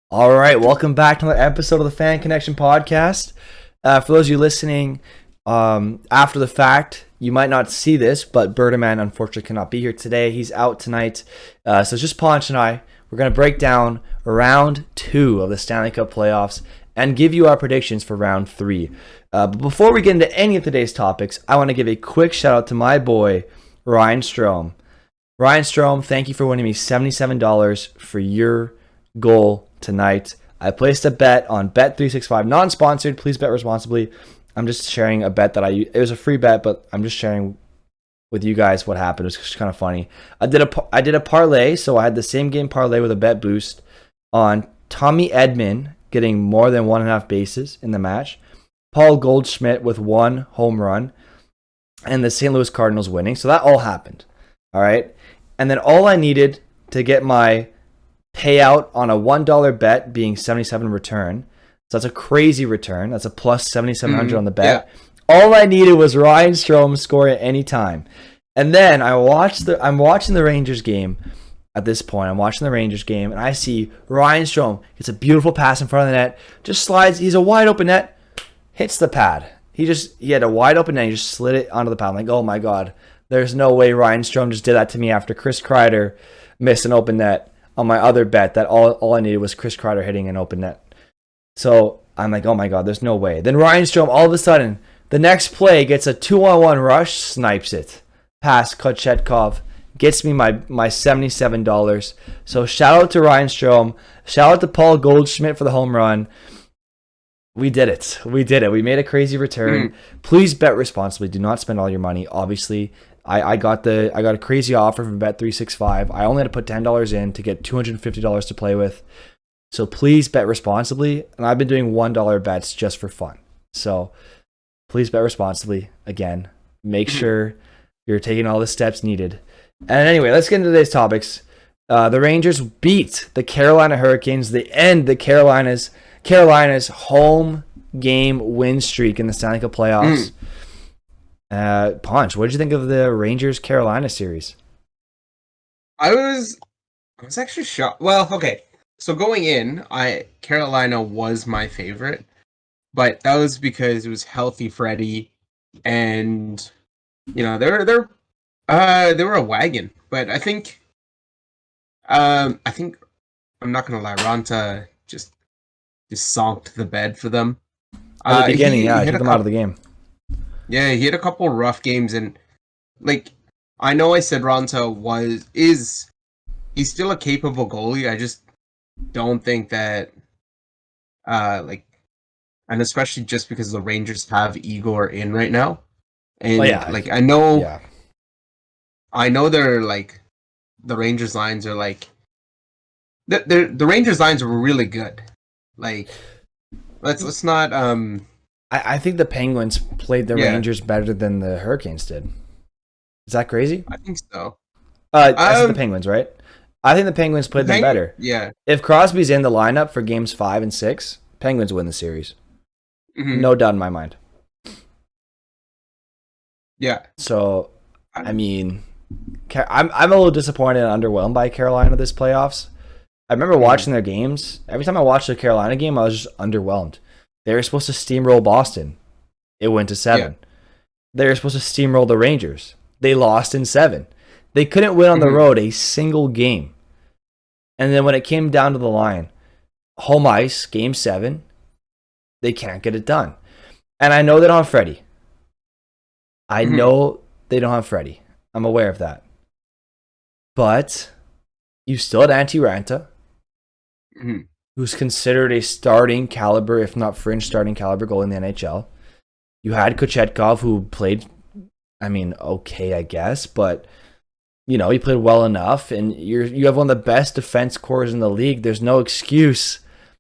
All right, welcome back to another episode of the Fan Connection podcast. For those of you listening after the fact, you might not see this, but Birdman unfortunately cannot be here today. He's out tonight. So it's just Ponch and I. We're going to break down round 2 of the Stanley Cup Playoffs and give you our predictions for round 3. But before we get into any of today's topics, I want to give a quick shout out to my boy, Ryan Strome. Ryan Strome, thank you for winning me $77 for your goal tonight. I placed a bet on Bet365, non-sponsored. Please bet responsibly. I'm just sharing a bet that it was a free bet, but I'm just sharing with you guys what happened. It was just kind of funny. I did a parlay, so I had the same game parlay with a bet boost on Tommy Edman getting more than 1.5 bases in the match, Paul Goldschmidt with 1 home run, and the St. Louis Cardinals winning. So that all happened. All right. And then all I needed to get my payout on a $1 bet being 77 return. So that's a crazy return. That's a plus 7,700 on the bet. Yeah. All I needed was Ryan Strome scoring at any time. And then I'm watching the Rangers game at this point. I'm watching the Rangers game and I see Ryan Strome gets a beautiful pass in front of the net, just slides, he's a wide open net, hits the pad. He had a wide open net, he just slid it onto the pad. I'm like, oh my God, there's no way Ryan Strome just did that to me after Chris Kreider missed an open net on my other bet that all I needed was Chris Kreider hitting an open net. So I'm like, oh my God, there's no way. Then Ryan Strome, all of a sudden, the next play gets a 2-on-1 rush, snipes it. Past Kochetkov, gets me my $77. So shout out to Ryan Strome. Shout out to Paul Goldschmidt for the home run. We did it. We made a crazy return. Please bet responsibly. Do not spend all your money. Obviously, I got a crazy offer from Bet365. I only had to put $10 in to get $250 to play with. So please bet responsibly. And I've been doing $1 bets just for fun. So please bet responsibly. Again, make sure you're taking all the steps needed. And anyway, let's get into today's topics. The Rangers beat the Carolina Hurricanes. They end the Carolina's home game win streak in the Stanley Cup Playoffs. Ponch, what did you think of the Rangers-Carolina series? I was actually shocked. Well, okay. So going in, Carolina was my favorite, but that was because it was healthy Freddie, and they were a wagon. But I think I'm not gonna lie, Ranta just sonked the bed for them. At the beginning, he took them out of the game. Yeah, he had a couple rough games, and I know I said Ranta he's still a capable goalie. I just don't think that and especially just because the Rangers have Igor in right now, and I know they're the Rangers lines are the Rangers lines were really good. Let's not I think the Penguins played the Rangers better than the Hurricanes did. Is that crazy? I think so. I said the Penguins, right? I think the Penguins played them better. Yeah. If Crosby's in the lineup for games 5 and 6, Penguins win the series. Mm-hmm. No doubt in my mind. Yeah. So, I mean, I'm a little disappointed and underwhelmed by Carolina this playoffs. I remember watching their games. Every time I watched the Carolina game, I was just underwhelmed. They were supposed to steamroll Boston. It went to 7. Yeah. They were supposed to steamroll the Rangers. They lost in 7. They couldn't win on the road a single game. And then when it came down to the line, home ice, game 7, they can't get it done. And I know they don't have Freddie. I know they don't have Freddie. I'm aware of that. But you still had Antti Ranta, who's considered a starting caliber, if not fringe starting caliber goal in the NHL. You had Kochetkov, who played, okay, I guess, but he played well enough, and you have one of the best defense cores in the league. There's no excuse.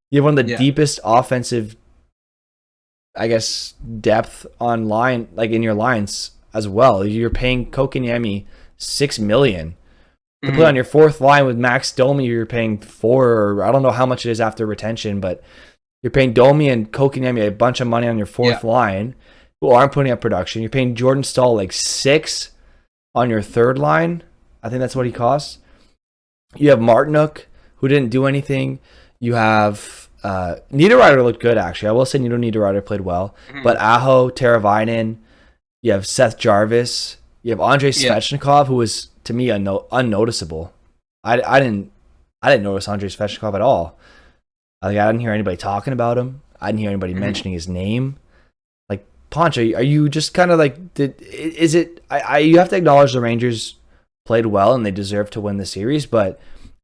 You have one of the deepest offensive, I guess, depth on line, in your lines as well. You're paying Kotkaniemi $6 million to play on your 4th line with Max Domi. You're paying 4, or I don't know how much it is after retention, but you're paying Domi and Kotkaniemi a bunch of money on your 4th line who aren't putting up production. You're paying Jordan Staal 6 on your 3rd line. I think that's what he costs. You have Martinook, who didn't do anything. You have Niederreiter looked good actually. I will say Niederreiter played well, Mhm. but Aho, Teravainen, you have Seth Jarvis, you have Andrei Yeah. Svechnikov, who was to me unnoticeable. I didn't notice Andrei Svechnikov at all. I didn't hear anybody talking about him. I didn't hear anybody Mhm. mentioning his name. Like Ponch, are you just kind of like is it? You have to acknowledge the Rangers played well and they deserve to win the series, but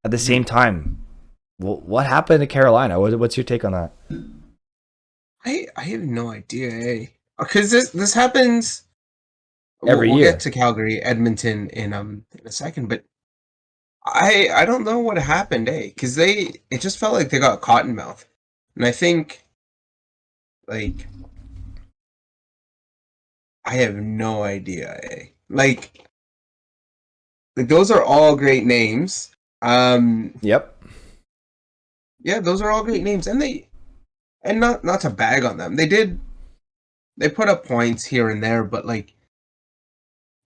at the Mhm. same time, what happened to Carolina? What's your take on that? I have no idea, eh? Because this happens. We'll, Every we'll get year, to Calgary, Edmonton in a second, but I don't know what happened, eh? Because it just felt like they got cottonmouth, and I think like I have no idea, eh? Like those are all great names. yep, Yeah, those are all great names, and not to bag on them, they put up points here and there, but like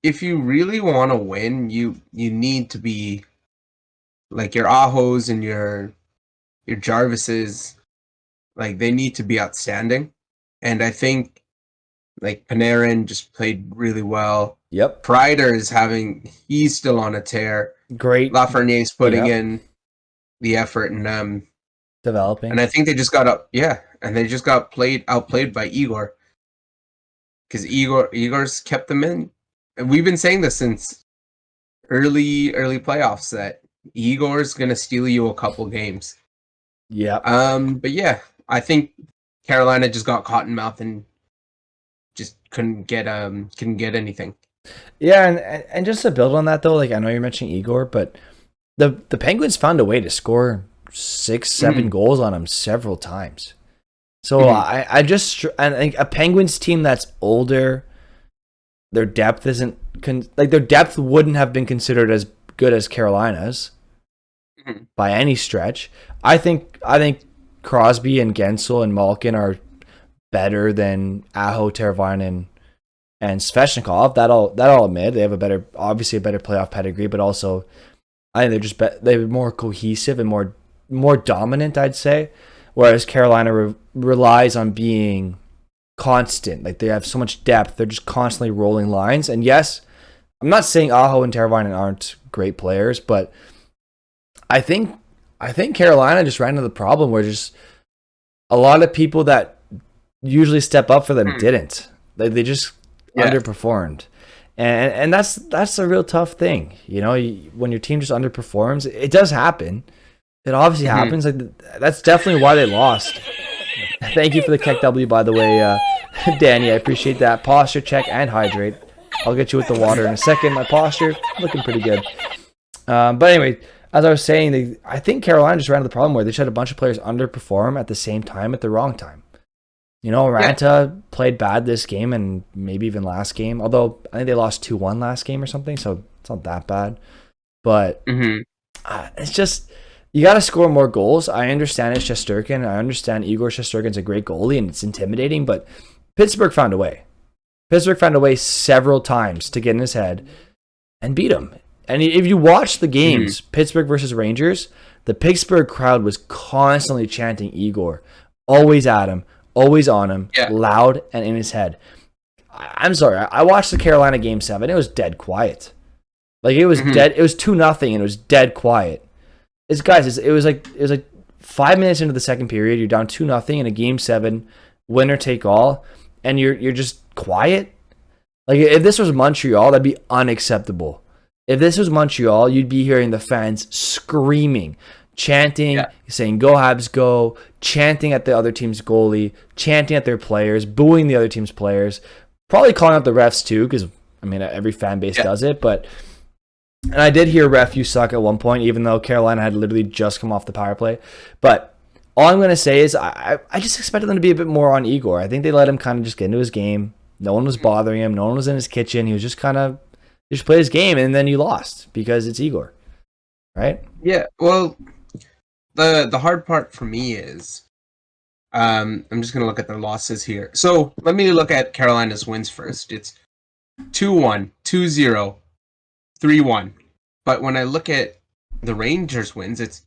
if you really want to win, you need to be like your Ahos and your Jarvises, like they need to be outstanding. And I think like Panarin just played really well. yep, Kreider he's still on a tear. great, Lafreniere's putting yep, in the effort, and developing. I think they just got up, yeah, and they just got outplayed by Igor because Igor's kept them in. And we've been saying this since early playoffs that Igor's gonna steal you a couple games. Yep. But yeah, I think Carolina just got caught in mouth and just couldn't get anything. Yeah, and just to build on that though, like I know you're mentioning Igor, but the Penguins found a way to score 6, 7 Mm-hmm. goals on him several times. So Mm-hmm. I just I think a Penguins team that's older, their depth isn't like their depth wouldn't have been considered as good as Carolina's Mm-hmm. by any stretch. I think Crosby and Gensel and Malkin are better than Aho, Teravainen, and Svechnikov. That'll admit they have obviously a better playoff pedigree, but also I think they're more cohesive and more dominant, I'd say. Whereas Carolina relies on being constant. Like they have so much depth, they're just constantly rolling lines. And yes, I'm not saying Aho and Teravainen aren't great players, but I think I think Carolina just ran into the problem where just a lot of people that usually step up for them Mm-hmm. didn't. They just Yeah. underperformed. And that's a real tough thing. You know, when your team just underperforms, it does happen. It obviously Mm-hmm. happens. Like that's definitely why they lost. Thank you for the Keck W, by the way, Danny. I appreciate that. Posture check and hydrate. I'll get you with the water in a second. My posture looking pretty good. But anyway, as I was saying, I think Carolina just ran into the problem where they just had a bunch of players underperform at the same time at the wrong time. You know, Yeah. Ranta played bad this game and maybe even last game. Although I think they lost 2-1 last game or something, so it's not that bad. But Mm-hmm. it's just you got to score more goals. I understand it's Shesterkin. I understand Igor Shesterkin's a great goalie and it's intimidating, but Pittsburgh found a way. Pittsburgh found a way several times to get in his head and beat him. And if you watch the Mm-hmm. games, Pittsburgh versus Rangers, the Pittsburgh crowd was constantly chanting Igor, always at him, always on him, Yeah. loud and in his head. I'm sorry, I watched the Carolina game 7. It was dead quiet. Like it was Mm-hmm. dead. It was 2-0, and it was dead quiet. It was like 5 minutes into the second period. You're down 2-0 in a game 7, winner take all, and you're just quiet. Like if this was Montreal, that'd be unacceptable. If this was Montreal, you'd be hearing the fans screaming, chanting, Yeah. saying "Go Habs, go!" chanting at the other team's goalie, chanting at their players, booing the other team's players, probably calling out the refs too, because I mean every fan base Yeah. does it. But and I did hear ref you suck at one point, even though Carolina had literally just come off the power play. But all I'm going to say is I just expected them to be a bit more on Igor. I think they let him kind of just get into his game. No one was bothering him. No one was in his kitchen. He was just kind of just play his game, and then you lost because it's Igor, right? Yeah. Well, the hard part for me is I'm just gonna look at their losses here. So let me look at Carolina's wins first. It's 2-1, 2-0, 3-1. But when I look at the Rangers wins, it's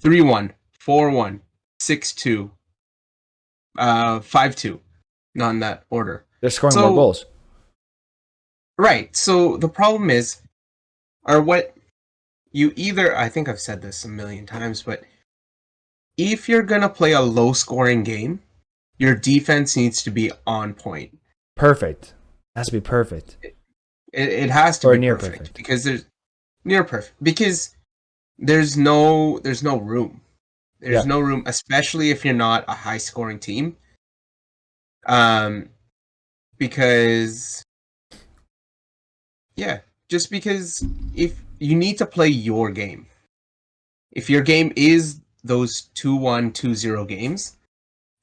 3-1, 4-1, 6-2, 5-2. Not in that order. They're scoring more goals. Right. So the problem is, or what you either, I think I've said this a million times, but if you're going to play a low scoring game, your defense needs to be on point. Perfect. It has to be perfect. It has to or be near perfect, because there's near perfect, because there's no room. There's no room, especially if you're not a high scoring team. Because just because if you need to play your game. If your game is those 2-1, 2-0 games,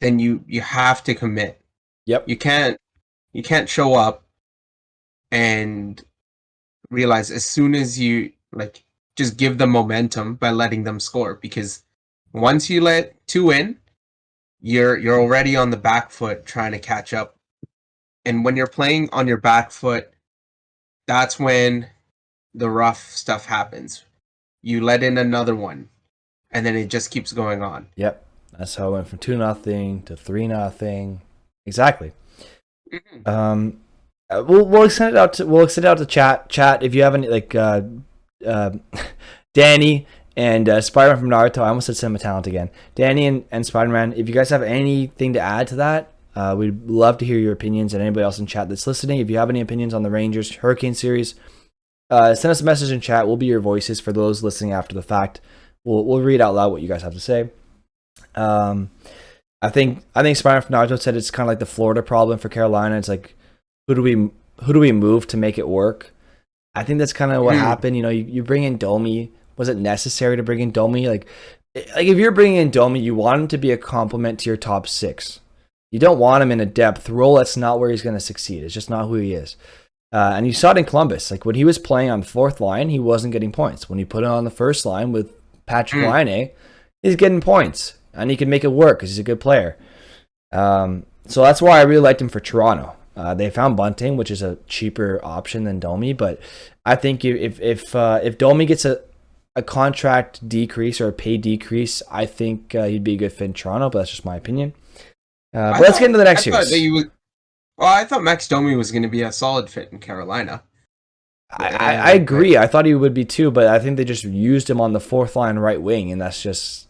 then you have to commit. Yep. You can't show up and realize as soon as you just give them momentum by letting them score, because once you let 2 in, you're already on the back foot trying to catch up. And when you're playing on your back foot, that's when the rough stuff happens. You let in another one, and then it just keeps going on. Yep. That's how it went from 2-0 to 3-0. Exactly. Mm-hmm. We'll extend it out to chat. If you have any, Danny and Spider-Man from Naruto. I almost said Cinema Talent again. Danny and Spider-Man, if you guys have anything to add to that, we'd love to hear your opinions, and anybody else in chat that's listening. If you have any opinions on the Rangers Hurricane series, send us a message in chat. We'll be your voices for those listening after the fact. We'll read out loud what you guys have to say. I think Spider-Man from Naruto said it's kind of like the Florida problem for Carolina. It's like, who do we move to make it work? I think that's kind of what happened. You know, you bring in Domi. Was it necessary to bring in Domi? Like if you're bringing in Domi, you want him to be a complement to your top six. You don't want him in a depth role. That's not where he's going to succeed. It's just not who he is. And you saw it in Columbus. Like when he was playing on the fourth line, he wasn't getting points. When you put him on the first line with Patrick Laine, he's getting points, and he can make it work because he's a good player. So that's why I really liked him for Toronto. They found Bunting, which is a cheaper option than Domi, but I think if Domi gets a contract decrease or a pay decrease, I think he'd be a good fit in Toronto. But that's just my opinion. But let's get into the next series. I thought Max Domi was going to be a solid fit in Carolina. I agree. I thought he would be too, but I think they just used him on the fourth line right wing, and that's just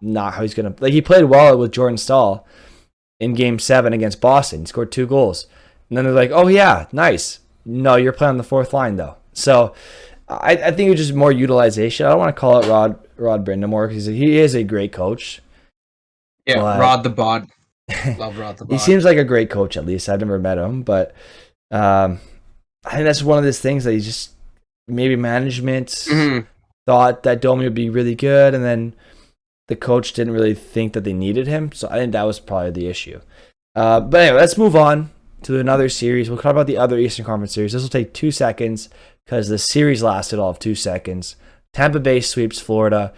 not how he's going to... Like, he played well with Jordan Staal in Game 7 against Boston. He scored 2 goals. And then they're like, oh, yeah, nice. No, you're playing on the fourth line, though. So I think it's just more utilization. I don't want to call it Rod Brindamore because he is a great coach. Yeah, but Rod the Bod. Love Rod the Bod. He seems like a great coach, at least. I've never met him, but I think that's one of those things that he just maybe management thought that Domi would be really good, and then the coach didn't really think that they needed him. So I think that was probably the issue. But anyway, let's move on to another series. We'll talk about the other Eastern Conference series. This will take 2 seconds because the series lasted all of 2 seconds. Tampa Bay sweeps Florida.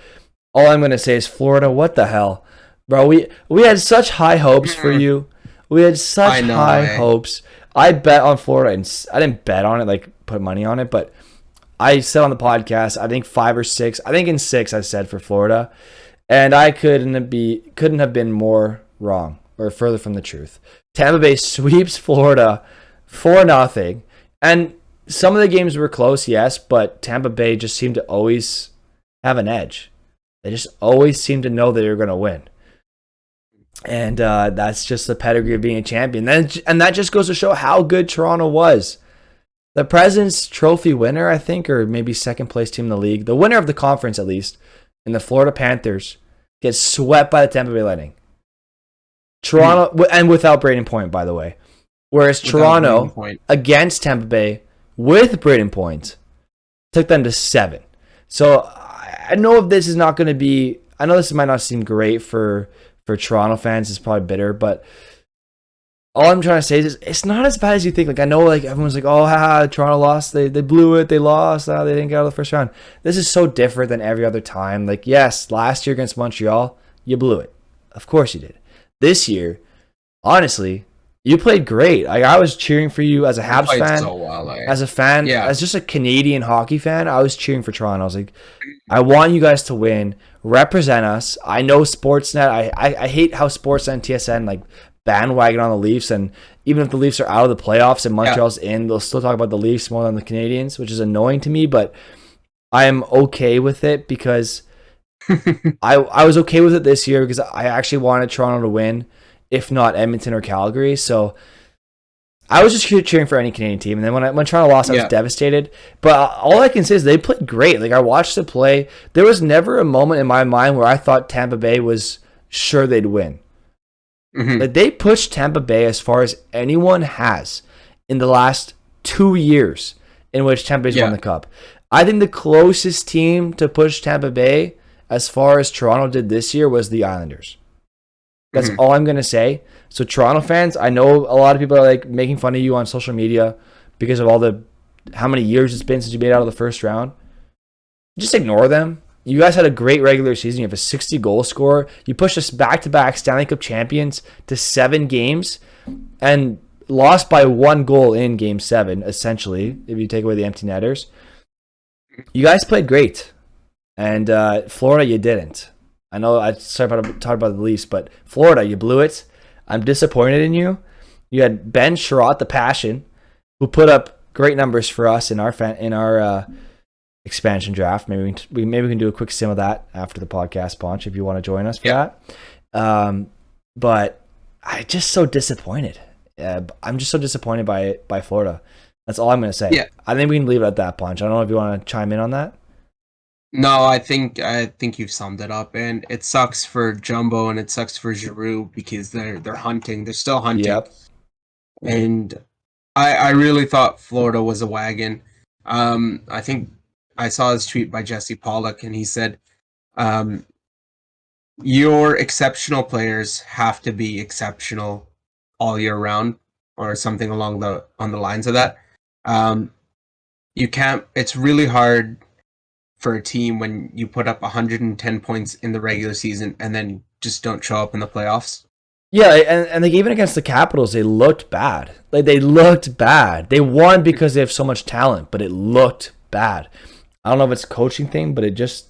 All I'm going to say is, Florida, what the hell? Bro, we had such high hopes for you. We had such high hopes. I bet on Florida, and I didn't bet on it, like put money on it, but I said on the podcast, I think 5 or 6. I think in 6 I said for Florida, and I couldn't have been more wrong or further from the truth. Tampa Bay sweeps Florida 4-0, and some of the games were close, yes, but Tampa Bay just seemed to always have an edge. They just always seemed to know they were going to win. And that's just the pedigree of being a champion. And that just goes to show how good Toronto was. The President's Trophy winner, I think, or maybe second place team in the league, the winner of the conference at least, and the Florida Panthers gets swept by the Tampa Bay Lightning. Toronto, and without Braden Point, by the way. Whereas Toronto, against Tampa Bay, with Braden Point, took them to 7. So I know if this is not going to be... I know this might not seem great for Toronto fans. It's probably bitter, but all I'm trying to say is it's not as bad as you think. Like, I know, like, everyone's like, oh, Toronto lost. They blew it. They lost. They didn't get out of the first round. This is so different than every other time. Like, yes, last year against Montreal, you blew it. Of course you did. This year, honestly, you played great. Like, I was cheering for you as a Habs fan. So well, as a fan, as just a Canadian hockey fan, I was cheering for Toronto. I was like, I want you guys to win. represent us. I know Sportsnet. I hate how Sportsnet and TSN like bandwagon on the Leafs, and even if the Leafs are out of the playoffs and Montreal's in, they'll still talk about the Leafs more than the Canadians, which is annoying to me, but I am okay with it because I was okay with it this year because I actually wanted Toronto to win, if not Edmonton or Calgary. So I was just cheering for any Canadian team. And then when Toronto lost, I was devastated. But all I can say is they played great. Like, I watched the play. There was never a moment in my mind where I thought Tampa Bay was sure they'd win. Mm-hmm. Like, they pushed Tampa Bay as far as anyone has in the last 2 years in which Tampa Bay's won the Cup. I think the closest team to push Tampa Bay as far as Toronto did this year was the Islanders. That's all I'm going to say. So Toronto fans, I know a lot of people are like making fun of you on social media because of how many years it's been since you made it out of the first round. Just ignore them. You guys had a great regular season. You have a 60-goal scorer. You pushed us back-to-back Stanley Cup champions to 7 games and lost by 1 goal in Game 7, essentially, if you take away the empty netters. You guys played great. And Florida, you didn't. I know I started talking about the Leafs, but Florida, you blew it. I'm disappointed in you. You had Ben Sherratt, the Passion, who put up great numbers for us in our expansion draft. Maybe we can do a quick sim of that after the podcast, Ponch, if you want to join us for that. But I'm just so disappointed. I'm just so disappointed by Florida. That's all I'm going to say. Yeah. I think we can leave it at that, Ponch. I don't know if you want to chime in on that. No, I think you've summed it up, and it sucks for Jumbo and it sucks for Giroux because they're hunting. They're still hunting. Yep. And I really thought Florida was a wagon. I think I saw his tweet by Jesse Pollock, and he said, "Your exceptional players have to be exceptional all year round," or something on the lines of that. You can't. It's really hard for a team when you put up 110 points in the regular season and then just don't show up in the playoffs. Yeah, and like even against the Capitals, they looked bad. Like they looked bad. They won because they have so much talent, but it looked bad. I don't know if it's a coaching thing, but it just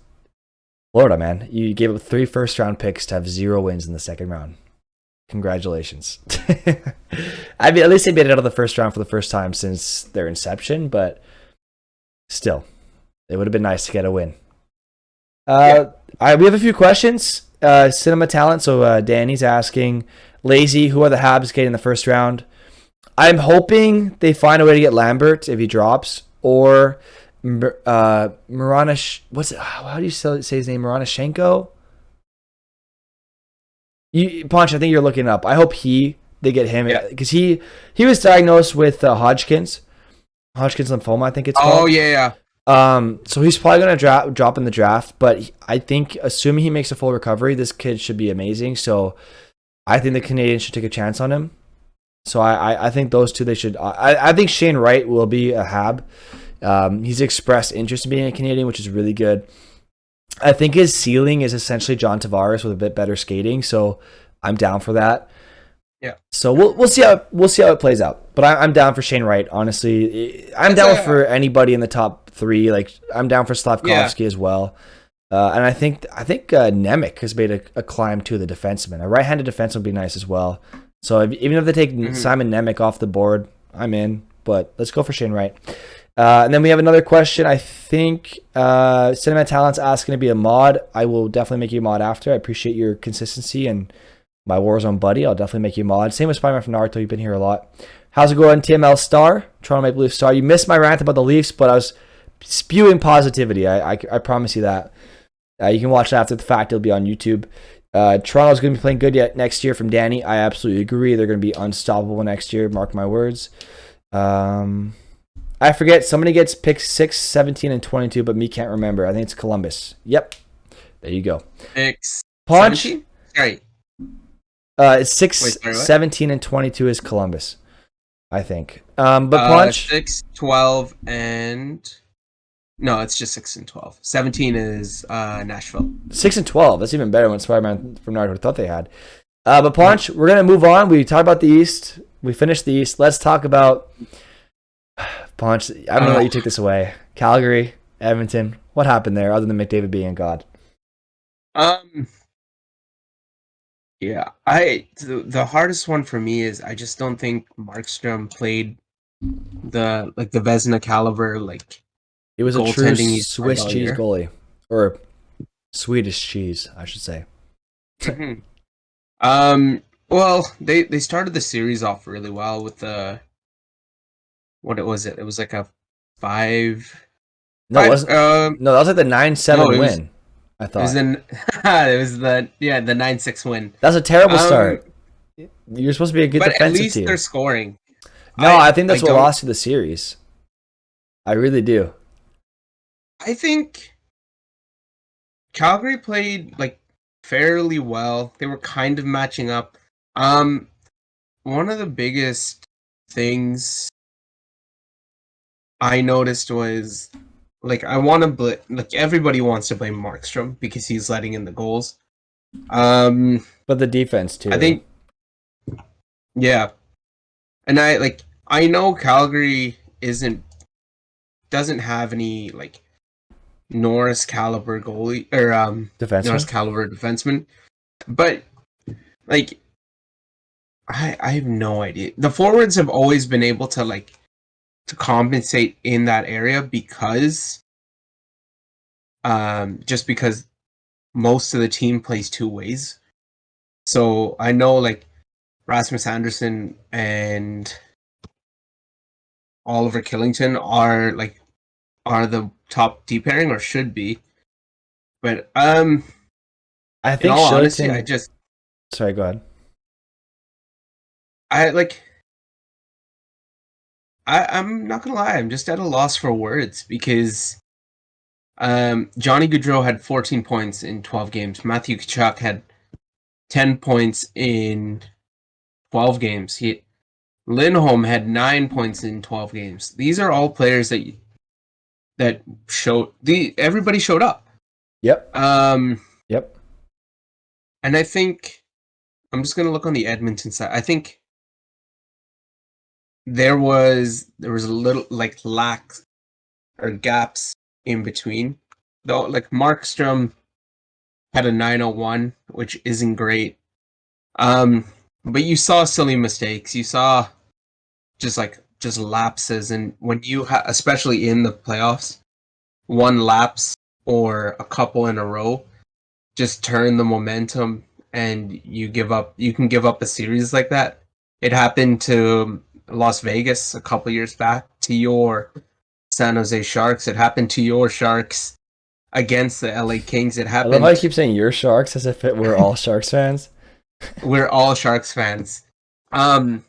Florida, man. You gave up 3 first-round picks to have 0 wins in the second round. Congratulations. I mean, at least they made it out of the first round for the first time since their inception, but still. It would have been nice to get a win. All right, we have a few questions. Cinema talent. So Danny's asking, Lazy, who are the Habs getting in the first round? I'm hoping they find a way to get Lambert if he drops, or Maranish. What's it? How do you say his name? Maranishenko. Ponch, I think you're looking it up. I hope they get him because he was diagnosed with Hodgkin's lymphoma. I think it's called. Oh yeah. So he's probably going to drop in the draft, but I think assuming he makes a full recovery, this kid should be amazing. So I think the Canadians should take a chance on him. So I think those two, they should. I think Shane Wright will be a Hab. He's expressed interest in being a Canadian, which is really good. I think his ceiling is essentially John Tavares with a bit better skating. So I'm down for that. Yeah. So we'll see how it plays out. But I'm down for Shane Wright. Honestly, I'm down for anybody in the top 3. Like I'm down for Slavkovsky as well. And I think Nemec has made a climb to the defenseman. A right-handed defenseman would be nice as well. So even if they take Simon Nemec off the board, I'm in. But let's go for Shane Wright. And then we have another question. I think Cinema Talent's asking to be a mod. I will definitely make you a mod after. I appreciate your consistency and my Warzone buddy. I'll definitely make you a mod. Same with Spider-Man from Naruto. You've been here a lot. How's it going, TML Star? Toronto Maple Leaf Star. You missed my rant about the Leafs, but I was spewing positivity. I promise you that. You can watch it after the fact. It'll be on YouTube. Toronto's going to be playing good yet next year from Danny. I absolutely agree. They're going to be unstoppable next year. Mark my words. I forget. Somebody gets picks 6, 17, and 22, but me can't remember. I think it's Columbus. Yep. There you go. 6, Punch. 17? Sorry. It's 6, 17, and 22 is Columbus, I think. But Punch. 6, 12, and... No, it's just 6 and 12. 17 is Nashville. 6 and 12. That's even better than Spider-Man from Naruto thought they had. But Punch, we're going to move on. We talked about the East. We finished the East. Let's talk about... Punch, I'm going to let you take this away. Calgary, Edmonton. What happened there other than McDavid being a god? Um, yeah, the hardest one for me is I just don't think Markstrom played the Vezina caliber He was a true goaltending he's played Swiss all cheese year. goalie, or Swedish cheese, I should say. hmm Well, they started the series off really well with the what it was it? It was like a five No, it five. wasn't. No, that was like the nine No, seven win. I it was thought in it was the 9-6 win. that's a terrible Um, start. You're supposed to be a good but at defensive least they're team. scoring. No, I think I that's what don't. lost you the series. I really do. I think Calgary played fairly well. They were kind of matching up. Um, One of the biggest things I noticed was I want to everybody wants to blame Markstrom because he's letting in the goals. But the defense I too. think yeah, and I know Calgary doesn't have any Norris caliber goalie or Norris Defenseman. caliber defenseman, but like I have no idea. The forwards have always been able to compensate in that area because just because most of the team plays two ways. So I know Rasmus Anderson and Oliver Killington are the top D pairing or should be. But I in think all honesty, Shillington. Sorry, go ahead. I I'm not gonna lie, I'm just at a loss for words because Johnny Gaudreau had 14 points in 12 games. Matthew Tkachuk had 10 points in 12 games. Lindholm had 9 points in 12 games. These are all players that showed everybody showed up. Yep. Um, Yep. and I think I'm just gonna look on the Edmonton side. I think there was a little lacks or gaps in between. Though Markstrom had a 901, which isn't great. But you saw silly mistakes. You saw just lapses, and when you especially in the playoffs, one lapse or a couple in a row just turn the momentum, and you give up. You can give up a series like that. It happened to Las Vegas a couple years back, to your San Jose Sharks. It happened to your Sharks against the LA Kings. It I love how you happened. keep saying you're Sharks as if it were all Sharks fans. We're all Sharks fans. Um,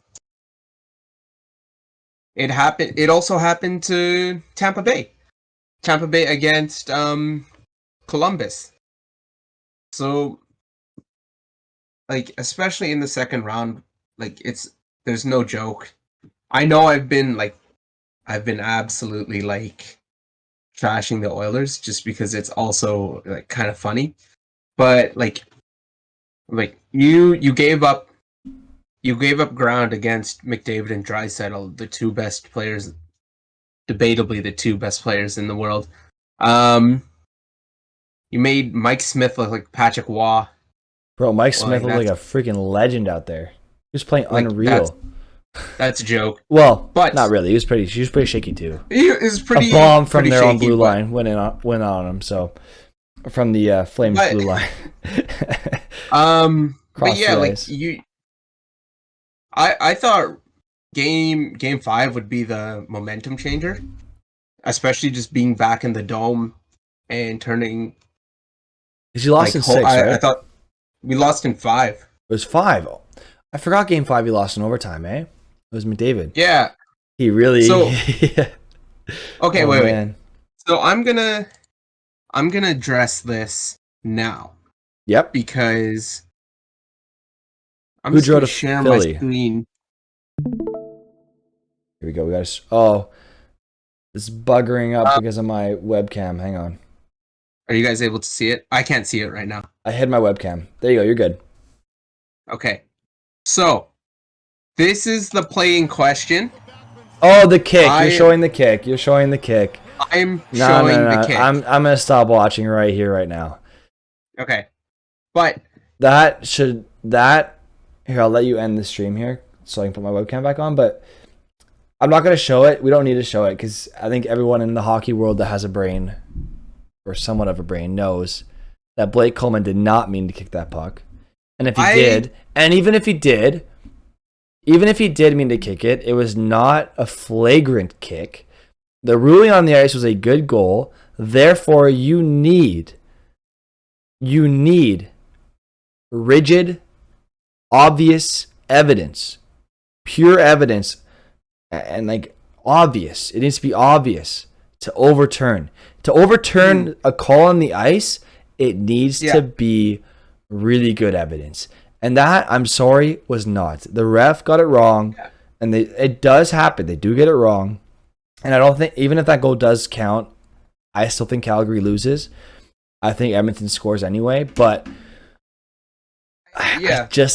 it happened. It also happened to Tampa Bay. Tampa Bay against Columbus. So especially in the second round, there's no joke. I know I've been absolutely trashing the Oilers just because it's also kind of funny. But you gave up ground against McDavid and Draisaitl, the two best players, debatably the two best players in the world. You made Mike Smith look like Patrick Waugh. Bro, Mike Smith looked like That's a freaking legend out there. He was playing that's unreal. that's a joke. Well, But not really. He was pretty shaky too. it was pretty A bomb from pretty there on shaky, blue but, line went on him. So from the Flames but blue line. but Cross yeah, the ice. I thought game 5 would be the momentum changer, especially just being back in the dome and turning. Because you lost in 6, right? I thought we lost in 5. It was 5. I forgot game 5 you lost in overtime, eh? It was McDavid. Yeah. He really. So okay, Oh, wait. man. So I'm gonna address this now Yep. because I'm Who just drove gonna to share Philly? my screen. Here we go. We got. Oh, it's buggering up because of my webcam. Hang on. Are you guys able to see it? I can't see it right now. I hid my webcam. There you go. You're good. Okay. So, this is the play in question. Oh, the kick. You're showing the kick. You're showing the kick. I'm No, showing no, no. the kick. I'm gonna stop watching right here, right now. Okay. But here, I'll let you end the stream here so I can put my webcam back on, but I'm not going to show it. We don't need to show it because I think everyone in the hockey world that has a brain or somewhat of a brain knows that Blake Coleman did not mean to kick that puck. And if he did, and even if he did mean to kick it, it was not a flagrant kick. The ruling on the ice was a good goal. Therefore, you need rigid, obvious evidence, pure evidence, and like obvious. It needs to be obvious to overturn. To overturn a call on the ice, it needs to be really good evidence. And that, I'm sorry, was not. The ref got it wrong, and it does happen. They do get it wrong. And I don't think, even if that goal does count, I still think Calgary loses. I think Edmonton scores anyway, but that's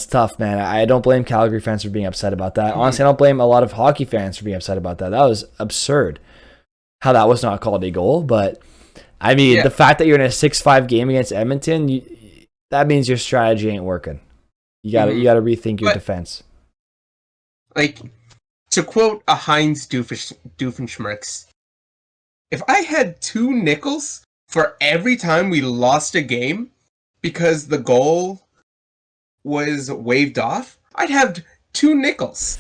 tough, man. I don't blame Calgary fans for being upset about that. Honestly, I don't blame a lot of hockey fans for being upset about that. That was absurd how that was not called a goal. But I mean, the fact that you're in a 6-5 game against Edmonton, that means your strategy ain't working. You gotta rethink your defense. Like, to quote a Heinz Doofenshmirtz, if I had 2 nickels for every time we lost a game because the goal was waved off, I'd have 2 nickels.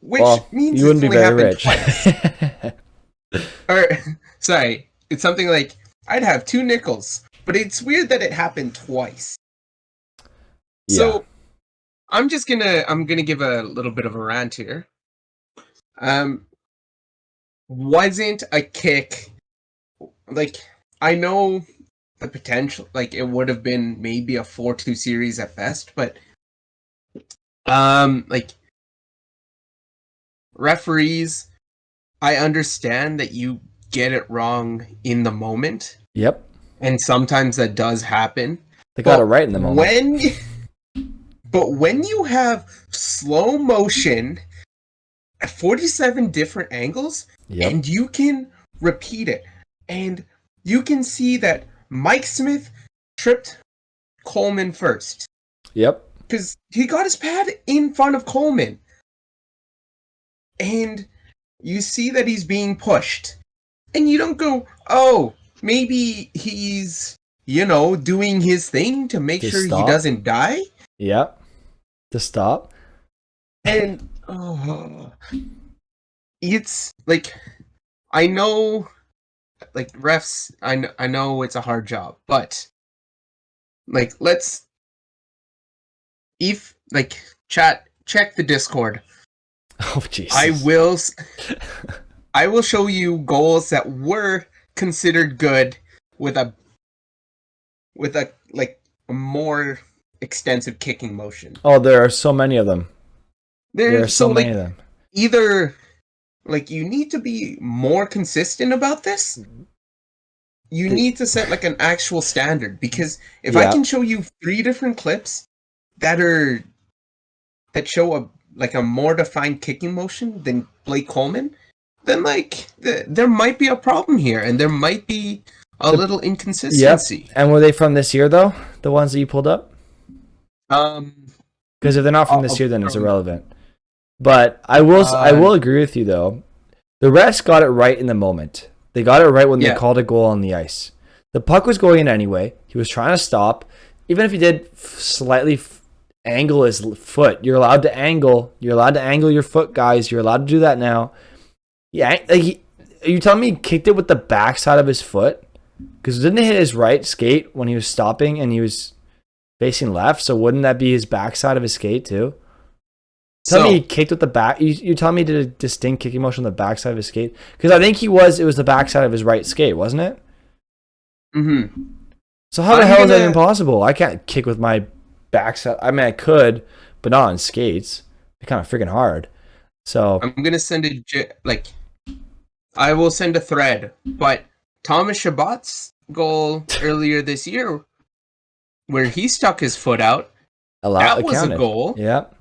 Which means you wouldn't be very rich. Or, sorry, it's something like, I'd have 2 nickels. But it's weird that it happened twice. Yeah. So I'm gonna give a little bit of a rant here. Wasn't a kick, like, I know the potential, like, it would have been maybe a 4-2 series at best, but like, referees, I understand that you get it wrong in the moment. Yep. And sometimes that does happen. They got it right in the moment. But when you have slow motion at 47 different angles, and you can repeat it, and you can see that Mike Smith tripped Coleman first. Yep. Because he got his pad in front of Coleman. And you see that he's being pushed. And you don't go, oh, maybe he's, doing his thing to make sure he doesn't die. Yep. To stop. And it's like, I know, like, refs, I know it's a hard job, but like, chat, check the Discord. Oh, Jesus. I will show you goals that were considered good with a more extensive kicking motion. Oh, there are so many of them. There are so many of them. Either, like, you need to be more consistent about this. You need to set, like, an actual standard, because if I can show you 3 different clips that show a more defined kicking motion than Blake Coleman, then, like, there might be a problem here, and there might be a little inconsistency. Yep. And were they from this year, though? The ones that you pulled up? Because if they're not from this year, then it's irrelevant. But I will agree with you, though. The refs got it right in the moment. They got it right when they called a goal on the ice. The puck was going in anyway. He was trying to stop. Even if he did slightly angle his foot, you're allowed to angle. You're allowed to angle your foot, guys. You're allowed to do that now. Yeah, like, are you telling me he kicked it with the backside of his foot? Because didn't it hit his right skate when he was stopping and he was facing left? So wouldn't that be his backside of his skate too? Tell me he kicked with the back. You tell me he did a distinct kicking motion on the backside of his skate? Because I think it was the backside of his right skate, wasn't it? Mm-hmm. So how the hell is that even possible? I can't kick with my backside. I mean, I could, but not on skates. It's kind of freaking hard. So I'm gonna send I will send a thread. But Thomas Chabot's goal earlier this year, where he stuck his foot out, that was a goal. Yep.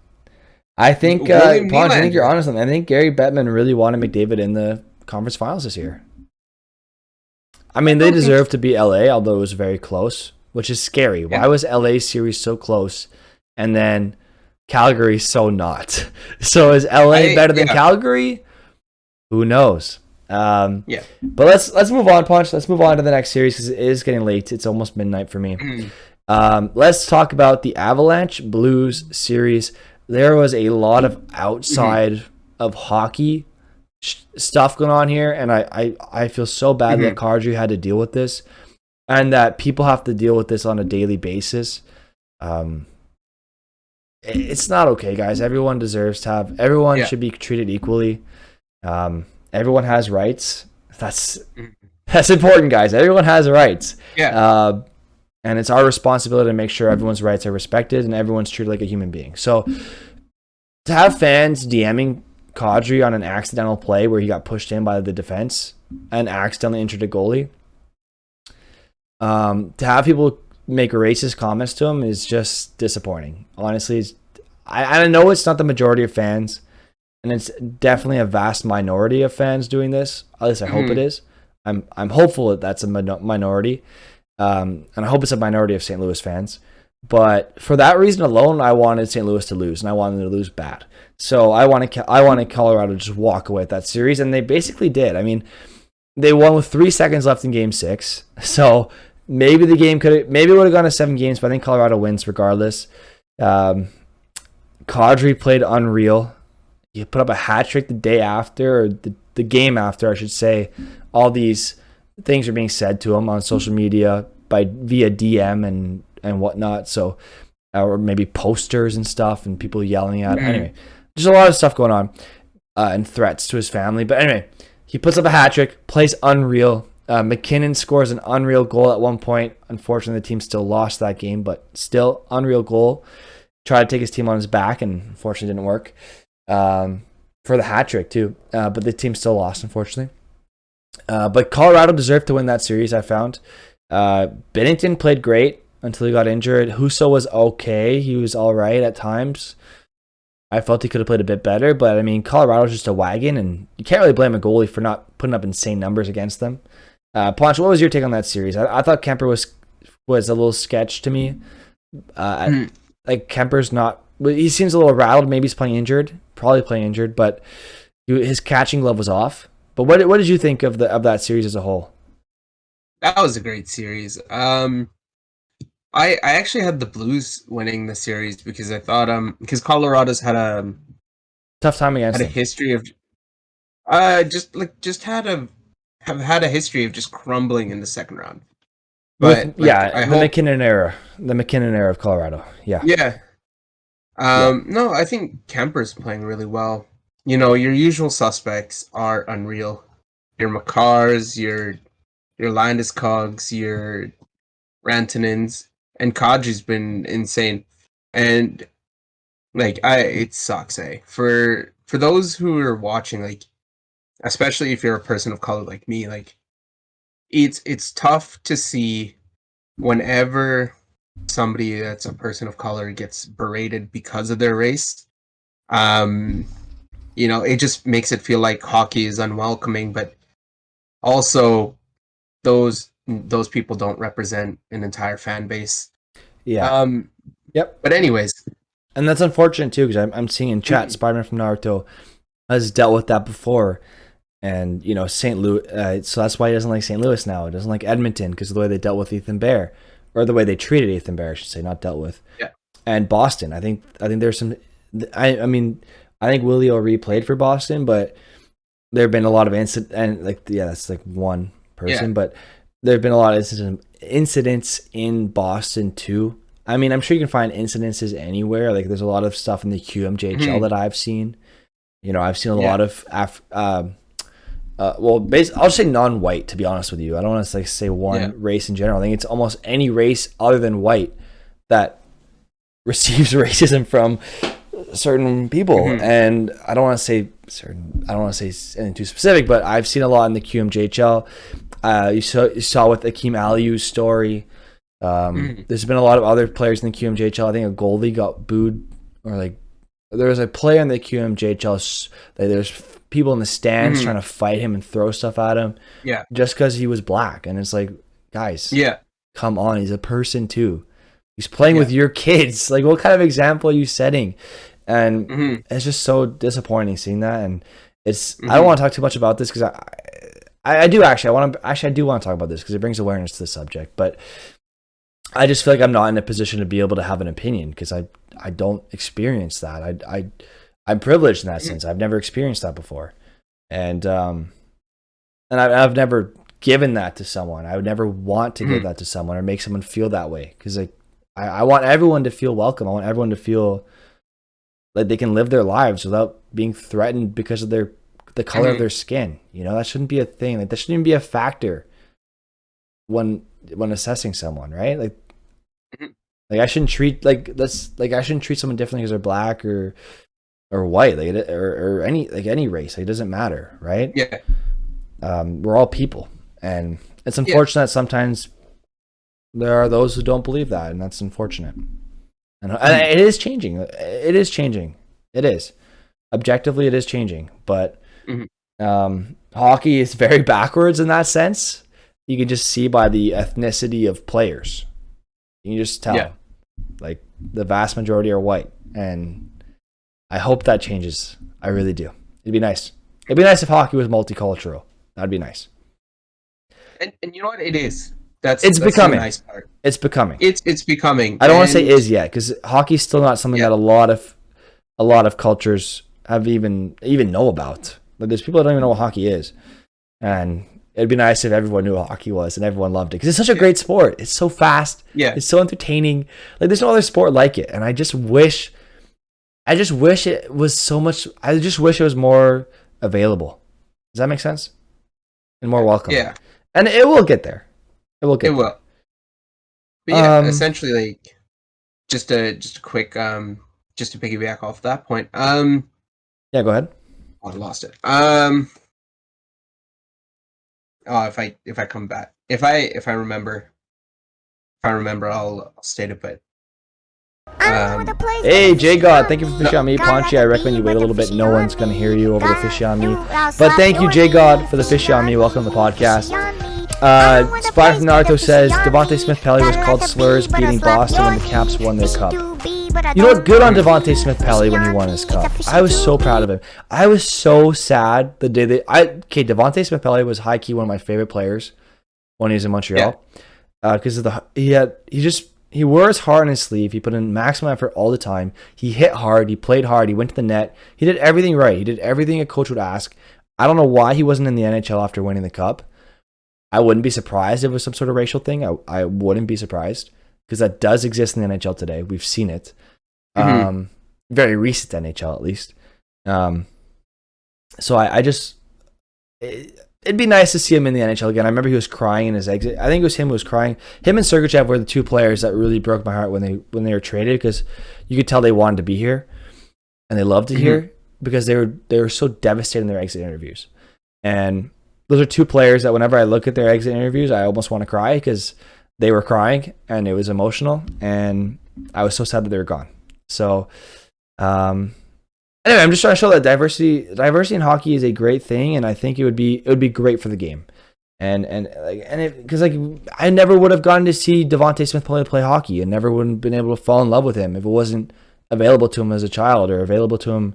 I think, Podge, I think you're honest on that. I think Gary Bettman really wanted McDavid in the conference finals this year. I mean, they deserve to be LA, although it was very close, which is scary. Yeah. Why was LA series so close, and then Calgary so not? So is LA better than Calgary? Who knows? Yeah. But let's move on, Punch. Let's move on to the next series because it is getting late. It's almost midnight for me. Let's talk about the Avalanche Blues series. There was a lot of outside of hockey stuff going on here, and I feel so bad that Kadri had to deal with this, and that people have to deal with this on a daily basis. It's not okay, guys. Everyone deserves to have. Everyone should be treated equally. Everyone has rights. That's important, guys. Everyone has rights. Yeah. And it's our responsibility to make sure everyone's rights are respected and everyone's treated like a human being. So to have fans DMing Kadri on an accidental play where he got pushed in by the defense and accidentally injured a goalie, to have people make racist comments to him is just disappointing. Honestly, I know it's not the majority of fans, and it's definitely a vast minority of fans doing this. At least I hope it is. I'm hopeful that that's a minority, and I hope it's a minority of St. Louis fans. But for that reason alone, I wanted St. Louis to lose, and I wanted them to lose bad. So I wanted Colorado to just walk away with that series, and they basically did. I mean, they won with 3 seconds left in Game 6, so maybe the game would have gone to 7 games, but I think Colorado wins regardless. Kadri played unreal. He put up a hat trick the day after, or the game after, I should say. All these things are being said to him on social media via DM and whatnot. So, or maybe posters and stuff, and people yelling at him. Anyway, there's a lot of stuff going on, and threats to his family. But anyway, he puts up a hat trick, plays unreal. McKinnon scores an unreal goal at one point. Unfortunately, the team still lost that game, but still unreal goal. Tried to take his team on his back, and unfortunately didn't work for the hat trick too. But the team still lost, unfortunately. But Colorado deserved to win that series, I found. Binnington played great until he got injured. Husso was okay. He was all right at times. I felt he could have played a bit better, but I mean, Colorado's just a wagon, and you can't really blame a goalie for not putting up insane numbers against them. Ponch, what was your take on that series? I thought Kemper was a little sketch to me. Like Kemper's not. He seems a little rattled. Maybe he's probably playing injured, but his catching glove was off. But what did you think of that series as a whole? That was a great series. I actually had the Blues winning the series because I thought because Colorado's had a tough time against a history of have had a history of just crumbling in the second round. But the McKinnon era of Colorado. Yeah. Yeah. No, I think Kemper's playing really well. You know, your usual suspects are unreal. Your Makars, your Landeskog's, your Rantanens, and Kadri's been insane. And it sucks, for those who are watching, especially if you're a person of color like me, it's tough to see whenever somebody that's a person of color gets berated because of their race. It just makes it feel like hockey is unwelcoming, but also those people don't represent an entire fan base. Yeah. Yep. But anyways, and that's unfortunate too, because I'm seeing in chat Spider-Man from Naruto has dealt with that before, and St. Louis. So that's why he doesn't like St. Louis now. He doesn't like Edmonton because of the way they dealt with Ethan Bear, or the way they treated Ethan Bear, I should say, not dealt with. Yeah. And Boston. I think there's some. I think Willie O'Ree played for Boston, but there have been a lot of incidents, and that's one person, but there have been a lot of incidents in Boston too. I mean, I'm sure you can find incidences anywhere. There's a lot of stuff in the QMJHL that I've seen. I've seen a lot of I'll just say non-white, to be honest with you. I don't want to say one race in general. I think it's almost any race other than white that receives racism from certain people. And I don't want to say anything too specific, but I've seen a lot in the QMJHL. You saw with Akeem Aliu's story. There's been a lot of other players in the QMJHL. I think a goalie got booed or there was a player in the QMJHL. There's people in the stands trying to fight him and throw stuff at him. Yeah. Just because he was black, and it's like, guys, come on, he's a person too. He's playing with your kids. Like, what kind of example are you setting? And it's just so disappointing seeing that. And it's I don't want to talk too much about this because I do actually. I do want to talk about this because it brings awareness to the subject. But I just feel like I'm not in a position to be able to have an opinion because I don't experience that. I'm privileged in that sense. I've never experienced that before, and I've never given that to someone. I would never want to give that to someone or make someone feel that way because I want everyone to feel welcome. I want everyone to feel like they can live their lives without being threatened because of the color of their skin. You know, that shouldn't be a thing. Like, that shouldn't even be a factor when assessing someone, right? Like I shouldn't treat I shouldn't treat someone differently because they're black or white, like, or any race. Like, it doesn't matter, right? Yeah. We're all people, and it's unfortunate that sometimes there are those who don't believe that, and that's unfortunate. And it is changing. It is changing. It is. Objectively, it is changing. But hockey is very backwards in that sense. You can just see by the ethnicity of players. You can just tell. Yeah. Like, the vast majority are white. And I hope that changes. I really do. It'd be nice. It'd be nice if hockey was multicultural. That'd be nice. And you know what? It is. That's becoming. The nice part. It's becoming. It's becoming. I don't want to say is yet, because hockey's still not something that a lot of cultures have even know about. Like, there's people that don't even know what hockey is, and it'd be nice if everyone knew what hockey was and everyone loved it, because it's such a great sport. It's so fast. Yeah, it's so entertaining. Like, there's no other sport like it, and I just wish it was so much. I just wish it was more available. Does that make sense? And more welcome. Yeah, and it will get there. It will. But yeah, essentially, like, just a quick just to piggyback off that point. Yeah, go ahead. Oh, I lost it. Oh, if I come back, if I remember, I'll state it. But hey, J God, thank you for fishing on me, Paunchy. I recommend you wait a little bit. No one's gonna hear you over the fishy on me. But thank you, J God, for the fishy on me. Welcome to the podcast. Spy from Naruto says Devontae Smith-Pelly was called slurs beating Boston when the Caps won their cup. You know what? Good on Devontae Smith-Pelly when he won his cup. I was so proud of him. I was so sad the day Devontae Smith-Pelly was high-key one of my favorite players when he was in Montreal. Because of he wore his heart on his sleeve. He put in maximum effort all the time. He hit hard. He played hard. He went to the net. He did everything right. He did everything a coach would ask. I don't know why he wasn't in the NHL after winning the cup. I wouldn't be surprised if it was some sort of racial thing. I wouldn't be surprised, because that does exist in the NHL today. We've seen it. Very recent NHL, at least. So I just... It'd be nice to see him in the NHL again. I remember he was crying in his exit. I think it was him who was crying. Him and Sergachev were the two players that really broke my heart when they were traded, because you could tell they wanted to be here and they loved it here, because they were so devastated in their exit interviews. And those are two players that whenever I look at their exit interviews, I almost want to cry, because they were crying and it was emotional, and I was so sad that they were gone. So, anyway, I'm just trying to show that diversity in hockey is a great thing, and I think it would be great for the game. Because I never would have gotten to see Devontae Smith-Pelly play hockey, and never would have been able to fall in love with him if it wasn't available to him as a child, or available to him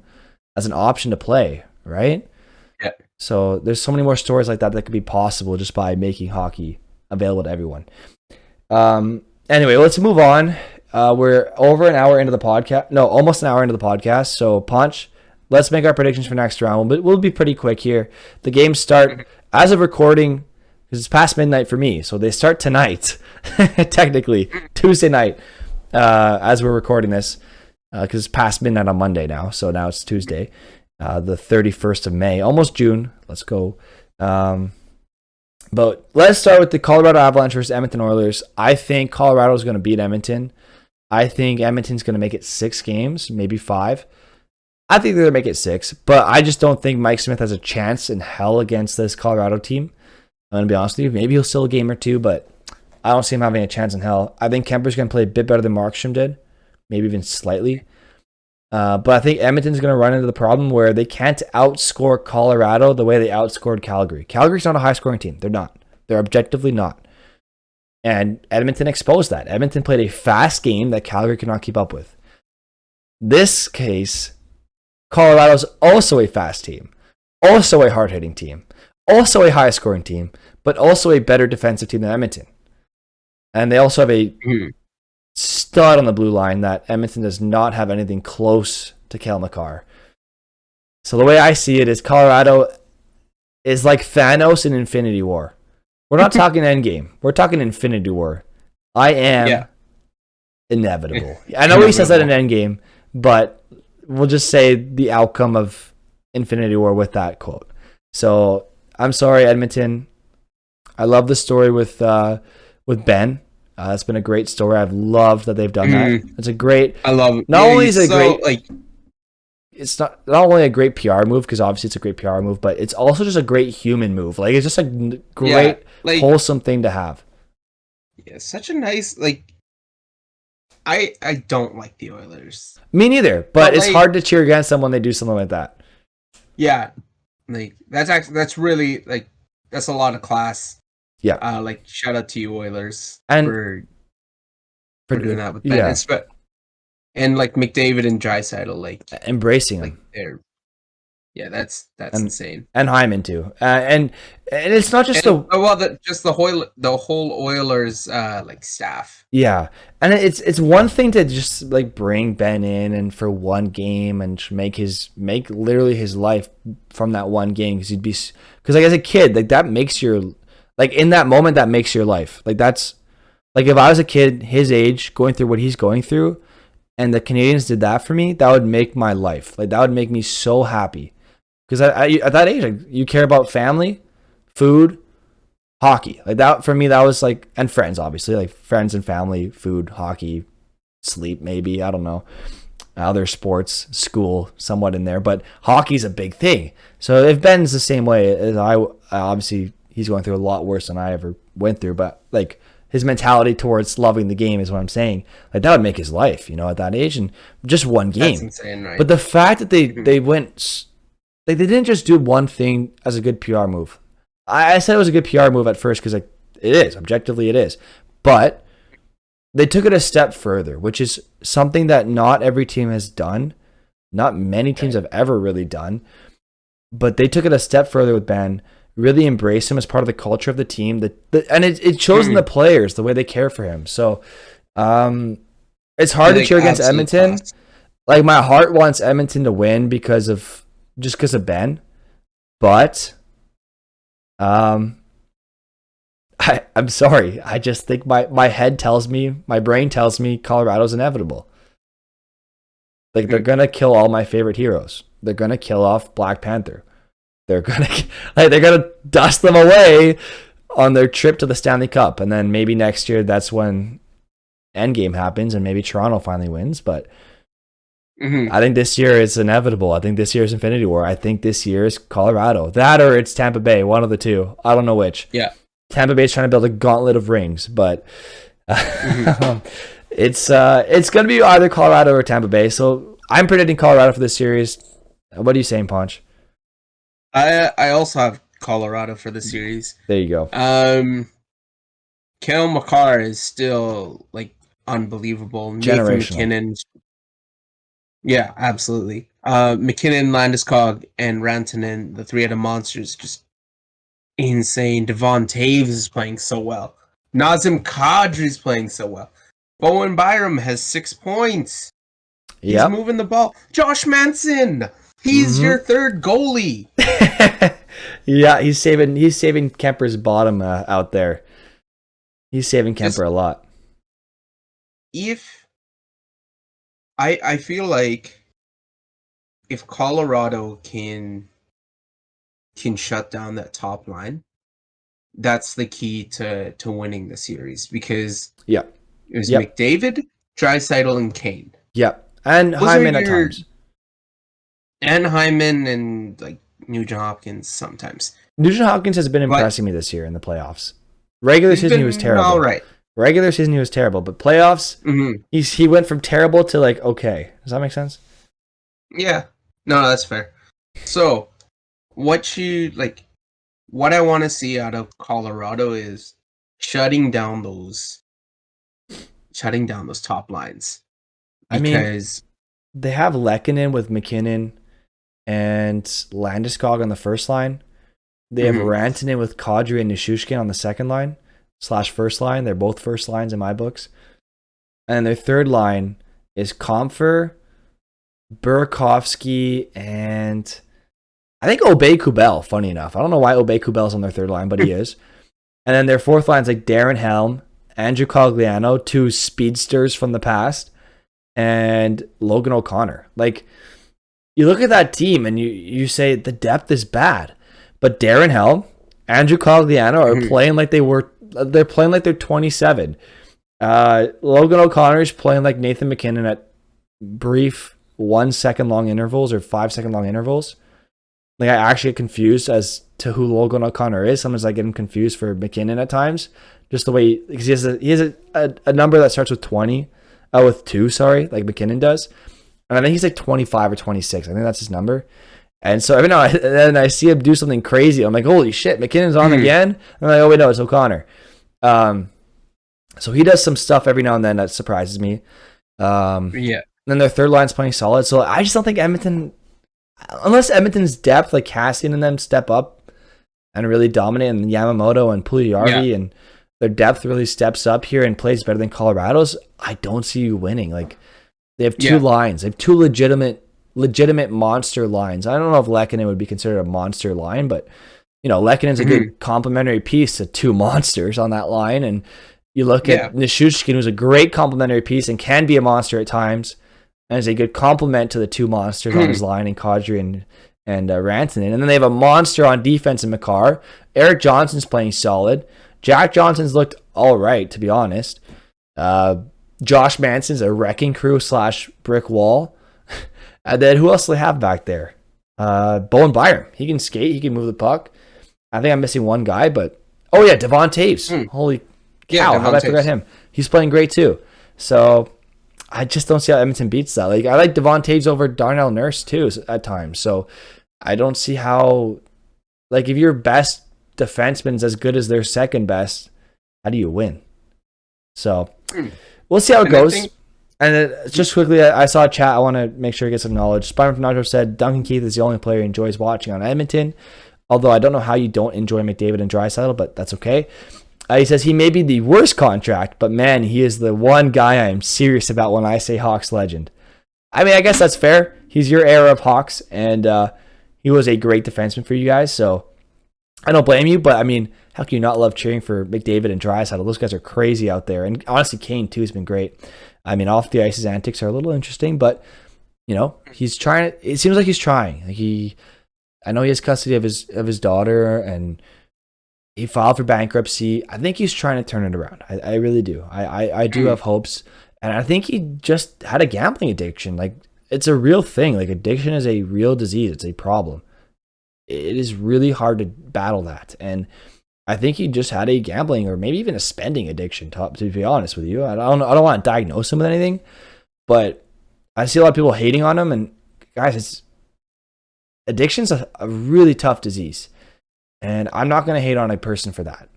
as an option to play, right? Yeah. So there's so many more stories like that could be possible just by making hockey available to everyone. Anyway, let's move on. We're over an hour into the podcast. No, almost an hour into the podcast. So, Punch, let's make our predictions for next round. We'll be pretty quick here. The games start, as of recording, because it's past midnight for me. So, they start tonight, technically, Tuesday night, as we're recording this, because it's past midnight on Monday now. So, now it's Tuesday, the 31st of May, almost June. Let's go. But let's start with the Colorado Avalanche versus Edmonton Oilers. I think Colorado is going to beat Edmonton. I think Edmonton's going to make it 6 games, maybe 5. I think they're going to make it 6, but I just don't think Mike Smith has a chance in hell against this Colorado team. I'm going to be honest with you. Maybe he'll steal a game or two, but I don't see him having a chance in hell. I think Kemper's going to play a bit better than Markstrom did, maybe even slightly. But I think Edmonton's going to run into the problem where they can't outscore Colorado the way they outscored Calgary. Calgary's not a high-scoring team. They're not. They're objectively not. And Edmonton exposed that. Edmonton played a fast game that Calgary could not keep up with. This case, Colorado's also a fast team, also a hard-hitting team, also a high-scoring team, but also a better defensive team than Edmonton. And they also have a stud on the blue line that Edmonton does not have anything close to Cale Makar. So the way I see it is Colorado is like Thanos in Infinity War. We're not talking Endgame. We're talking Infinity War. I am inevitable. I know he says that in Endgame, but we'll just say the outcome of Infinity War with that quote. So I'm sorry, Edmonton. I love the story with Ben. It's been a great story. I've loved that they've done that. It's a great. I love it. Not only is it great, it's not only a great PR move because obviously it's a great PR move, but it's also just a great human move. Like it's just a great, wholesome thing to have. Yeah, such a nice I don't like the Oilers. Me neither, but it's hard to cheer against them when they do something like that. Yeah, that's really that's a lot of class. Yeah, shout out to you Oilers and for doing that with Ben. And McDavid and Draisaitl, embracing them. That's insane. And Hyman too. And it's not just the whole Oilers staff. Yeah, and it's one thing to just bring Ben in and for one game and make literally his life from that one game because as a kid that makes your in that moment that makes your life that's if I was a kid his age going through what he's going through. And the Canadians did that for me, that would make my life. That would make me so happy. Because at that age, you care about family, food, hockey. That for me, that was and friends, obviously. Friends and family, food, hockey, sleep, maybe. I don't know. Other sports, school, somewhat in there. But hockey's a big thing. So if Ben's the same way as obviously, he's going through a lot worse than I ever went through. But his mentality towards loving the game is what I'm saying. That would make his life, at that age, and just one game. That's insane, right? But the fact that they went, they didn't just do one thing as a good PR move. I said it was a good PR move at first because it is, objectively it is. But they took it a step further, which is something that not every team has done. Not many teams have ever really done. But they took it a step further with Ben. Really embrace him as part of the culture of the team. And it shows in the players, the way they care for him. So it's hard to cheer against Edmonton. Class. My heart wants Edmonton to win because of Ben. But I'm sorry. I just think my head tells me, my brain tells me Colorado's inevitable. They're going to kill all my favorite heroes. They're going to kill off Black Panther. They're gonna dust them away on their trip to the Stanley Cup, and then maybe next year that's when Endgame happens, and maybe Toronto finally wins. But I think this year is inevitable. I think this year is Infinity War. I think this year is Colorado. That or it's Tampa Bay. One of the two. I don't know which. Yeah. Tampa Bay's trying to build a gauntlet of rings, but it's gonna be either Colorado or Tampa Bay. So I'm predicting Colorado for this series. What are you saying, Ponch? I also have Colorado for the series. There you go. Cale Makar is still unbelievable. Nathan McKinnon. Yeah, absolutely. McKinnon, Landeskog, and Rantanen, the three-headed monsters, just insane. Devon Taves is playing so well. Nazem Kadri is playing so well. Bowen Byram has 6 points. He's moving the ball. Josh Manson. He's your third goalie. Yeah, he's saving Kemper's bottom out there. He's saving Kemper a lot. If I feel like if Colorado can shut down that top line, that's the key to winning the series because it was McDavid, Draisaitl, and Kane. Yeah, and Hyman at times. And Hyman and Nugent Hopkins sometimes. Nugent Hopkins has been impressing me this year in the playoffs. Regular season he was terrible. All right. Regular season he was terrible, but playoffs he went from terrible to okay. Does that make sense? Yeah. No, that's fair. So, what you like? What I want to see out of Colorado is shutting down those, shutting down those top lines I mean, because they have Lehkonen with McKinnon and Landeskog on the first line. They have mhm, Rantanen with Kadri and Nishushkin on the second line / first line. They're both first lines in my books. And their third line is Comfer, Burakovsky, and I think Obey Kubel, funny enough. I don't know why Obey Kubel's on their third line, but he is. And then their fourth line's like Darren Helm, Andrew Cogliano, two speedsters from the past, and Logan O'Connor. Like, you look at that team and you say the depth is bad. But Darren Helm, Andrew Cogliano are mhm, playing like they're playing like they're 27. Logan O'Connor is playing like Nathan McKinnon at brief 1 second long intervals or 5 second long intervals. Like, I actually get confused as to who Logan O'Connor is. Sometimes I get him confused for McKinnon at times, just the way, because he has a number that starts with 20, with 2, sorry, like McKinnon does, and I think he's like 25 or 26. I think that's his number. And so every now and then I see him do something crazy. I'm like, holy shit, McKinnon's on mhm. again. I'm like, oh wait, no, it's O'Connor. So he does some stuff every now and then that surprises me. Yeah, Then their third line's playing solid. So I just don't think Edmonton, unless Edmonton's depth, like Cassian and them, step up and really dominate, and Yamamoto and yeah, Puljujarvi and their depth really steps up here and plays better than Colorado's, I don't see you winning. Like, they have two yeah. lines. They have two legitimate monster lines. I don't know if Lehkonen would be considered a monster line, but Lehkonen's a Mhm, good complementary piece to two monsters on that line. And you look yeah. at Nishushkin, who's a great complementary piece and can be a monster at times, and is a good complement to the two monsters on Mhm, his line in Kadri and Rantanen. And then they have a monster on defense in Makar. Eric Johnson's playing solid. Jack Johnson's looked all right, to be honest. Uh, Josh Manson's a wrecking crew / brick wall. And then who else do they have back there? Bowen Byram. He can skate. He can move the puck. I think I'm missing one guy, but oh yeah, Devon Taves. mhm. Holy Yeah, cow! How did Devon I forget Taves. him? He's playing great too. So I just don't see how Edmonton beats that. Like, I like Devon Taves over Darnell Nurse too at times. So I don't see how. Like, if your best defenseman's as good as their second best, how do you win? So Mm. we'll see how it And I goes. think And just quickly, I saw a chat. I want to make sure it gets acknowledged. Spider from Nacho said Duncan Keith is the only player he enjoys watching on Edmonton. Although I don't know how you don't enjoy McDavid and Draisaitl, but that's okay. He says he may be the worst contract, but man, he is the one guy I am serious about when I say Hawks legend. I mean, I guess that's fair. He's your era of Hawks, and he was a great defenseman for you guys. So I don't blame you, but I mean, how can you not love cheering for McDavid and Draisaitl? Those guys are crazy out there, and honestly, Kane too has been great. I mean, off the ice, his antics are a little interesting, but he's trying. It seems like he's trying. I know he has custody of his daughter, and he filed for bankruptcy. I think he's trying to turn it around. I really do. I do mm, have hopes, and I think he just had a gambling addiction. Like, it's a real thing. Like, addiction is a real disease. It's a problem. It is really hard to battle that, and I think he just had a gambling or maybe even a spending addiction. To be honest with you, I don't want to diagnose him with anything, but I see a lot of people hating on him. And guys, addiction's a really tough disease, and I'm not going to hate on a person for that.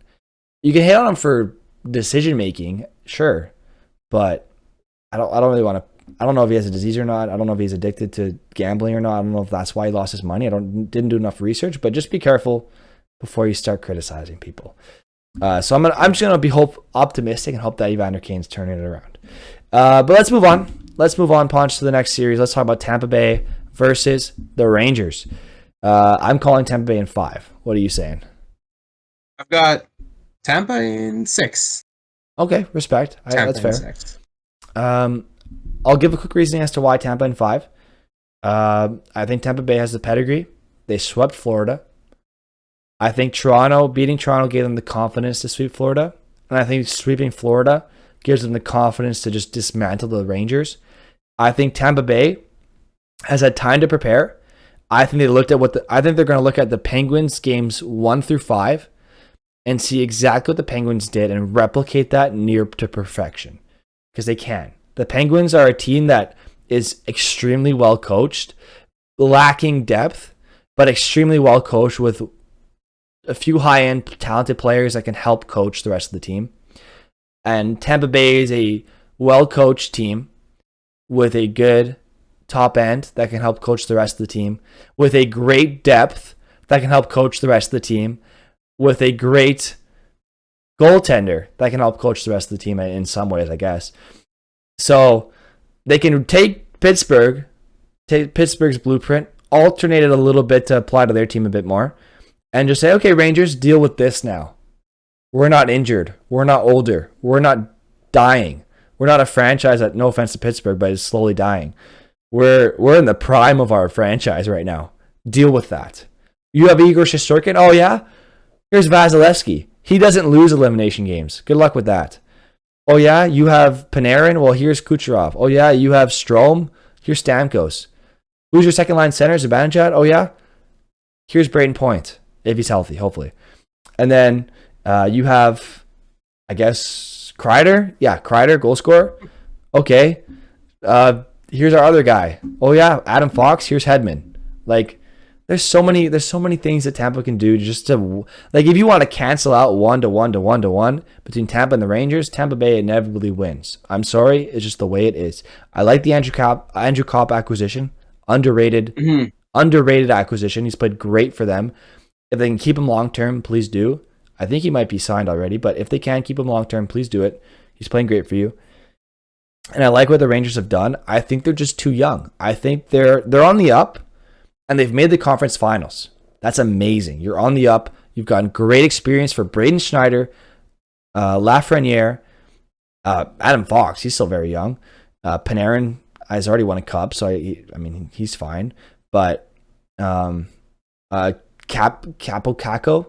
You can hate on him for decision making, sure, but I don't really want to. I don't know if he has a disease or not. I don't know if he's addicted to gambling or not. I don't know if that's why he lost his money. Didn't do enough research, but just be careful before you start criticizing people. So I'm just gonna be optimistic and hope that Evander Kane's turning it around. But let's move on. Let's move on, Ponch, to the next series. Let's talk about Tampa Bay versus the Rangers. I'm calling Tampa Bay in 5. What are you saying? I've got Tampa in 6. Okay, respect. That's Tampa in fair. 6. I'll give a quick reasoning as to why Tampa in 5. I think Tampa Bay has the pedigree. They swept Florida. I think beating Toronto gave them the confidence to sweep Florida. And I think sweeping Florida gives them the confidence to just dismantle the Rangers. I think Tampa Bay has had time to prepare. I think they're going to look at the Penguins games 1 through 5 and see exactly what the Penguins did and replicate that near to perfection. Because they can. The Penguins are a team that is extremely well coached, lacking depth, but extremely well coached with a few high-end talented players that can help coach the rest of the team. And Tampa Bay is a well-coached team with a good top end that can help coach the rest of the team, with a great depth that can help coach the rest of the team, with a great goaltender that can help coach the rest of the team in some ways, I guess. So they can take Pittsburgh's blueprint, alternate it a little bit to apply to their team a bit more, and just say, okay, Rangers, deal with this now. We're not injured. We're not older. We're not dying. We're not a franchise that, no offense to Pittsburgh, but is slowly dying. We're in the prime of our franchise right now. Deal with that. You have Igor Shesterkin? Oh, yeah? Here's Vasilevsky. He doesn't lose elimination games. Good luck with that. Oh, yeah? You have Panarin? Well, here's Kucherov. Oh, yeah? You have Strome? Here's Stamkos. Who's your second-line center? Zibanejad? Oh, yeah? Here's Braden Point, if he's healthy, hopefully. And then you have, I guess, Kreider? Yeah, Kreider, goal scorer. Okay. Here's our other guy. Oh, yeah, Adam Fox. Here's Hedman. Like, there's so many things that Tampa can do just to, like, if you want to cancel out 1-to-1 between Tampa and the Rangers, Tampa Bay inevitably wins. I'm sorry, it's just the way it is. I like the Andrew Kopp acquisition. Underrated acquisition. He's played great for them. If they can keep him long term, please do. I think he might be signed already, but if they can keep him long term, please do it. He's playing great for you. And I like what the Rangers have done. I think they're just too young. I think they're on the up, and they've made the conference finals. That's amazing. You're on the up. You've gotten great experience for Braden Schneider, Lafreniere, Adam Fox. He's still very young. Panarin has already won a cup, so I mean he's fine. But Capo Caco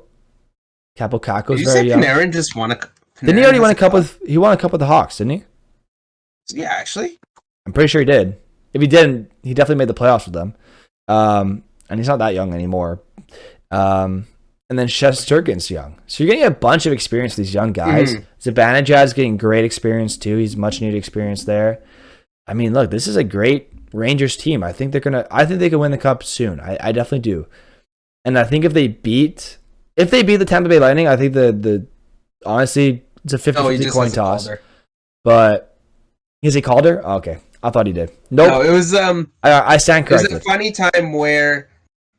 is very young. Panarin just won a. Didn't he already win a cup with? He won a cup with the Hawks, didn't he? Yeah, actually. I'm pretty sure he did. If he didn't, he definitely made the playoffs with them. And he's not that young anymore. And then Shesterkin's young. So you're getting a bunch of experience with these young guys. Zibanejad's getting great experience too. He's much needed experience there. I mean, look, this is a great Rangers team. I think they can win the cup soon. I definitely do. And I think if they beat the Tampa Bay Lightning, I think the honestly it's a 50-50 coin toss. But is he Calder? Oh, okay. I thought he did. Nope. No, it was I stand corrected. It was a funny time where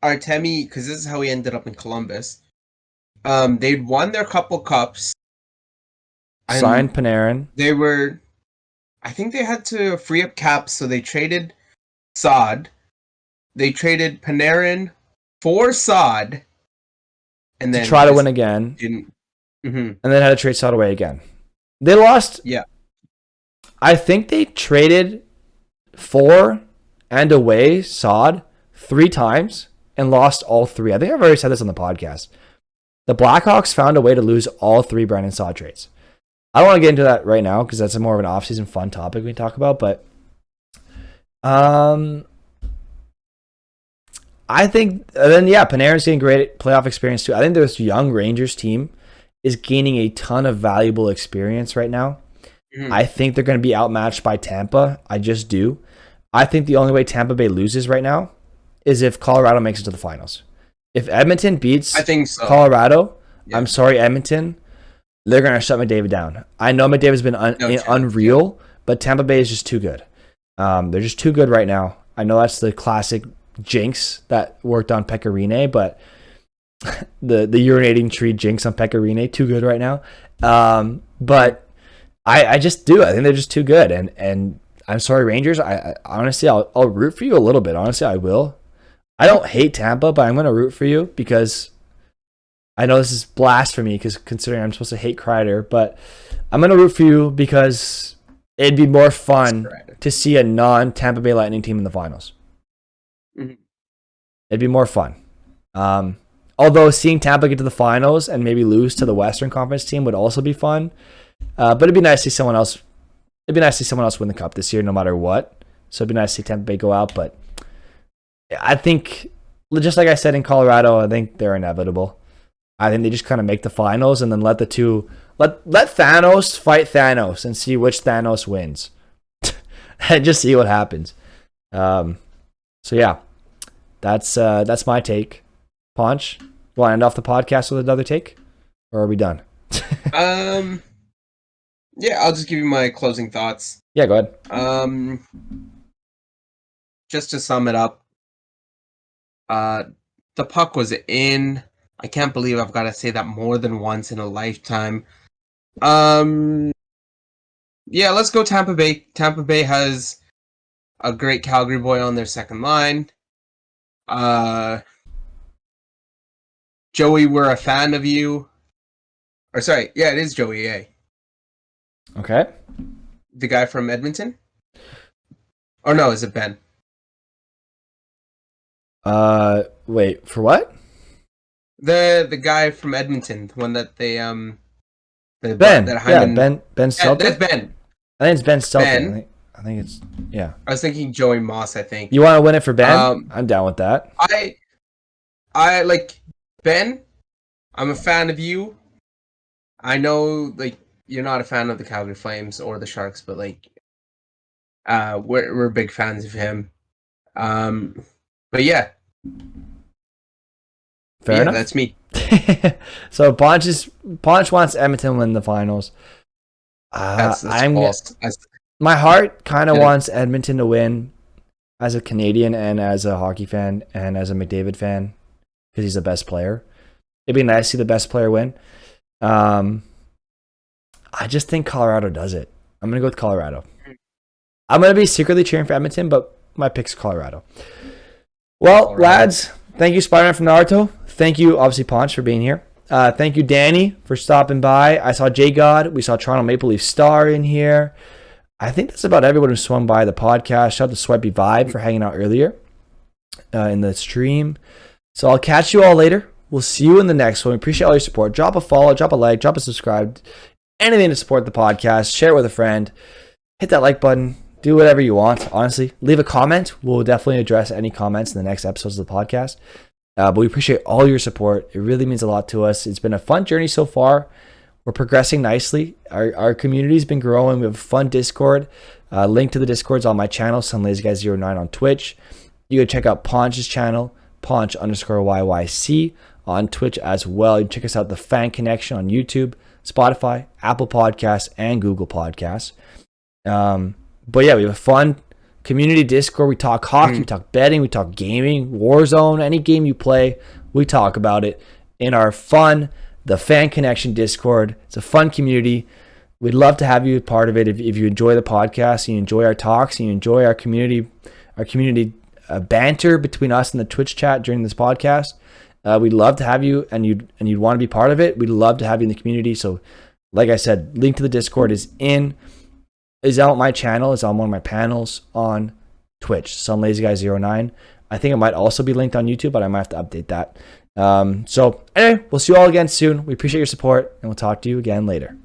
Artemi, because this is how he ended up in Columbus. They'd won their couple cups. Signed Panarin. I think they had to free up caps, so they traded Saad. They traded Panarin for Saad, and then to try to win again. And then had to trade Saad away again. They lost. Yeah. I think they traded for and away Saad 3 times and lost all 3. I think I've already said this on the podcast. The Blackhawks found a way to lose all 3 Brandon Saad trades. I don't want to get into that right now because that's more of an off-season fun topic we can talk about, but I think then Panarin's getting great playoff experience too. I think this young Rangers team is gaining a ton of valuable experience right now. I think they're going to be outmatched by Tampa. I just do. I think the only way Tampa Bay loses right now is if Colorado makes it to the finals. If Edmonton beats Colorado, I'm sorry, Edmonton, they're going to shut McDavid down. I know McDavid's been unreal, but Tampa Bay is just too good. They're just too good right now. I know that's the classic jinx that worked on Pecorine, but the urinating tree jinx on Pecorine, too good right now. But I just do. I think they're just too good. And I'm sorry, Rangers. I honestly, I'll root for you a little bit. Honestly, I will. I don't hate Tampa, but I'm going to root for you because I know this is blasphemy because considering I'm supposed to hate Kreider, but I'm going to root for you because it'd be more fun to see a non-Tampa Bay Lightning team in the finals. It'd be more fun. Although seeing Tampa get to the finals and maybe lose to the Western Conference team would also be fun. But it'd be nice to see someone else. It'd be nice to see someone else win the cup this year, no matter what. So it'd be nice to see Tampa Bay go out. But I think, just like I said in Colorado, I think they're inevitable. I think they just kind of make the finals and then let Thanos fight Thanos and see which Thanos wins, and just see what happens. So yeah, that's my take. Ponch, want to end off the podcast with another take, or are we done? Yeah, I'll just give you my closing thoughts. Yeah, go ahead. Just to sum it up, the puck was in. I can't believe I've got to say that more than once in a lifetime. Yeah, let's go Tampa Bay. Tampa Bay has a great Calgary boy on their second line. Joey, we're a fan of you. Or sorry, yeah, it is Joey, yeah. Okay. The guy from Edmonton? Or no, is it Ben? Wait, for what? The guy from Edmonton, the one that they Ben. that Yeah, Hyman, Ben yeah, Stelter. that's Ben. I think it's Ben Stelter. Ben. I think it's yeah. I was thinking Joey Moss, I think. You want to win it for Ben? I'm down with that. I like Ben. I'm a fan of you. I know, like, you're not a fan of the Calgary Flames or the Sharks, but like, we're big fans of him. But yeah, Fair enough. That's me. So Ponch wants Edmonton to win the finals. That's false. My heart kind of wants Edmonton to win as a Canadian and as a hockey fan and as a McDavid fan because he's the best player. It'd be nice to see the best player win. I just think Colorado does it. I'm going to go with Colorado. I'm going to be secretly cheering for Edmonton, but my pick's Colorado. Well, Colorado. Lads, thank you, Spider-Man from Naruto. Thank you, obviously, Ponch, for being here. Thank you, Danny, for stopping by. I saw J-God. We saw Toronto Maple Leaf Star in here. I think that's about everyone who swung by the podcast. Shout out to Swipey Vibe for hanging out earlier in the stream. So I'll catch you all later. We'll see you in the next one. We appreciate all your support. Drop a follow, drop a like, drop a subscribe. Anything to support the podcast. Share it with a friend. Hit that like button. Do whatever you want, honestly. Leave a comment. We'll definitely address any comments in the next episodes of the podcast. But we appreciate all your support. It really means a lot to us. It's been a fun journey so far. We're progressing nicely. Our community's been growing. We have a fun Discord. Link to the Discord's on my channel, SunLazyGuy09 on Twitch. You can check out Ponch's channel, Ponch_YYC on Twitch as well. You can check us out, The Fan Connection on YouTube, Spotify, Apple Podcasts, and Google Podcasts. But yeah, we have a fun community Discord. We talk hockey, we talk betting, we talk gaming, Warzone, any game you play, we talk about it in our fun, The Fan Connection Discord. It's a fun community. We'd love to have you a part of it. If you enjoy the podcast, you enjoy our talks, you enjoy our community banter between us and the Twitch chat during this podcast. We'd love to have you, and you'd want to be part of it. We'd love to have you in the community. So, like I said, link to the Discord is on my channel. It's on one of my panels on Twitch, SunLazyGuy09. I think it might also be linked on YouTube, but I might have to update that. So anyway, we'll see you all again soon. We appreciate your support, and we'll talk to you again later.